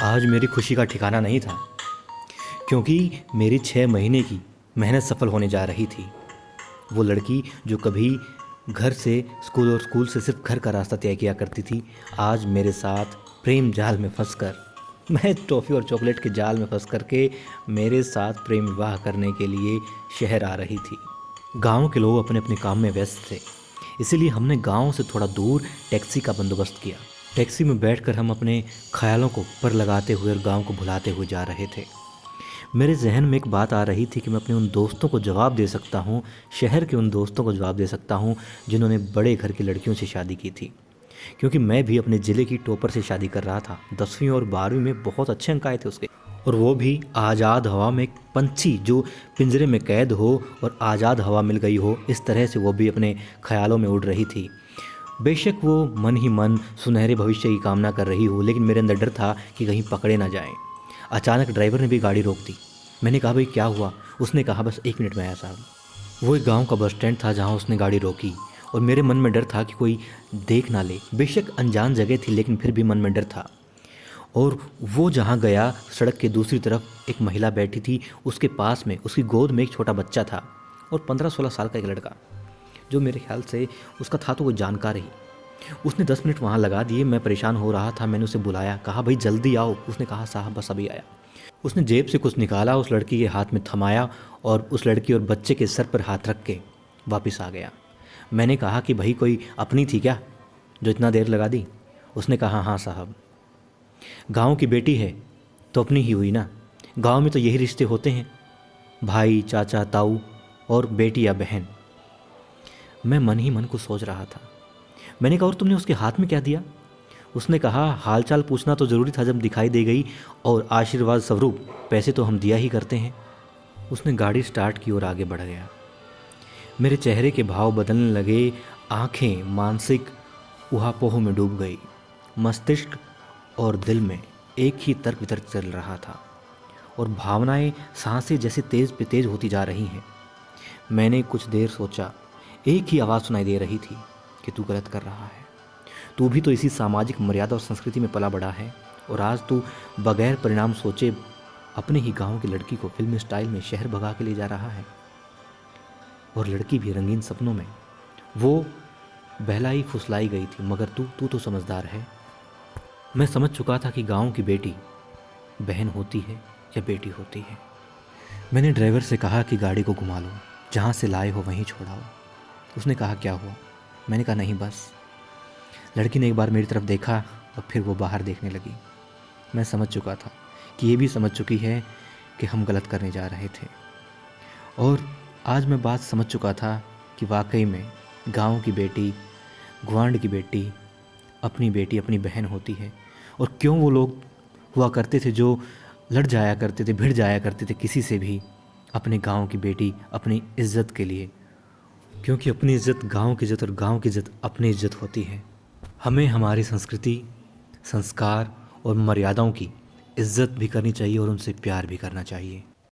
आज मेरी खुशी का ठिकाना नहीं था, क्योंकि मेरी 6 महीने की मेहनत सफल होने जा रही थी। वो लड़की जो कभी घर से स्कूल और स्कूल से सिर्फ घर का रास्ता तय किया करती थी, आज मेरे साथ प्रेम जाल में फंसकर, मैं टॉफ़ी और चॉकलेट के जाल में फंस कर के मेरे साथ प्रेम विवाह करने के लिए शहर आ रही थी। गांव के लोग अपने अपने काम में व्यस्त थे, इसीलिए हमने गांव से थोड़ा दूर टैक्सी का बंदोबस्त किया। टैक्सी में बैठकर हम अपने ख्यालों को पर लगाते हुए और गांव को भुलाते हुए जा रहे थे। मेरे जहन में एक बात आ रही थी कि मैं अपने उन दोस्तों को जवाब दे सकता हूँ, शहर के उन दोस्तों को जवाब दे सकता हूँ जिन्होंने बड़े घर की लड़कियों से शादी की थी। क्योंकि मैं भी अपने ज़िले की टॉपर से शादी कर रहा था। 10वीं और 12वीं में बहुत अच्छे अंक आए थे उसके, और वो भी आज़ाद हवा में। एक पंछी जो पिंजरे में कैद हो और आज़ाद हवा मिल गई हो, इस तरह से वो भी अपने ख्यालों में उड़ रही थी। बेशक वो मन ही मन सुनहरे भविष्य की कामना कर रही हो, लेकिन मेरे अंदर डर था कि कहीं पकड़े ना जाएं। अचानक ड्राइवर ने भी गाड़ी रोक दी। मैंने कहा, भाई क्या हुआ? उसने कहा, बस 1 मिनट में आया साहब। वो एक गांव का बस स्टैंड था जहां उसने गाड़ी रोकी, और मेरे मन में डर था कि कोई देख ना ले। बेशक अनजान जगह थी, लेकिन फिर भी मन में डर था। और वो जहाँ गया, सड़क के दूसरी तरफ एक महिला बैठी थी। उसके पास में, उसकी गोद में एक छोटा बच्चा था, और 15-16 साल का एक लड़का, जो मेरे ख्याल से उसका था तो कोई जानकार ही। उसने 10 मिनट वहाँ लगा दिए। मैं परेशान हो रहा था। मैंने उसे बुलाया, कहा, भाई जल्दी आओ। उसने कहा, साहब बस अभी आया। उसने जेब से कुछ निकाला, उस लड़की के हाथ में थमाया, और उस लड़की और बच्चे के सर पर हाथ रख के वापस आ गया। मैंने कहा कि भाई कोई अपनी थी क्या जो इतना देर लगा दी? उसने कहा, हाँ साहब, गांव की बेटी है तो अपनी ही हुई ना। गांव में तो यही रिश्ते होते हैं, भाई, चाचा, ताऊ और बेटी या बहन। मैं मन ही मन को सोच रहा था। मैंने कहा, और तुमने उसके हाथ में क्या दिया? उसने कहा, हालचाल पूछना तो ज़रूरी था जब दिखाई दे गई, और आशीर्वाद स्वरूप पैसे तो हम दिया ही करते हैं। उसने गाड़ी स्टार्ट की और आगे बढ़ गया। मेरे चेहरे के भाव बदलने लगे। आंखें मानसिक ऊहापोह में डूब गई। मस्तिष्क और दिल में एक ही तर्क वितर्क चल रहा था, और भावनाएं, सांसें जैसे तेज पे तेज होती जा रही हैं। मैंने कुछ देर सोचा। एक ही आवाज़ सुनाई दे रही थी कि तू गलत कर रहा है। तू भी तो इसी सामाजिक मर्यादा और संस्कृति में पला बड़ा है, और आज तू बगैर परिणाम सोचे अपने ही गांव की लड़की को फिल्मी स्टाइल में शहर भगा के ले जा रहा है। और लड़की भी रंगीन सपनों में। वो बहलाई फुसलाई गई थी, मगर तू तो समझदार है। मैं समझ चुका था कि गांव की बेटी बहन होती है या बेटी होती है। मैंने ड्राइवर से कहा कि गाड़ी को घुमा लो, जहाँ से लाए हो वहीं छोड़ाओ। उसने कहा, क्या हुआ? मैंने कहा, नहीं बस। लड़की ने एक बार मेरी तरफ देखा और फिर वो बाहर देखने लगी। मैं समझ चुका था कि ये भी समझ चुकी है कि हम गलत करने जा रहे थे। और आज मैं बात समझ चुका था कि वाकई में गांव की बेटी, ग्वांड की बेटी अपनी बहन होती है। और क्यों वो लोग हुआ करते थे जो लड़ जाया करते थे, भिड़ जाया करते थे किसी से भी, अपने गांव की बेटी, अपनी इज्जत के लिए। क्योंकि अपनी इज्जत गांव की इज्जत और गांव की इज्जत अपनी इज्जत होती है। हमें हमारी संस्कृति, संस्कार और मर्यादाओं की इज्जत भी करनी चाहिए और उनसे प्यार भी करना चाहिए।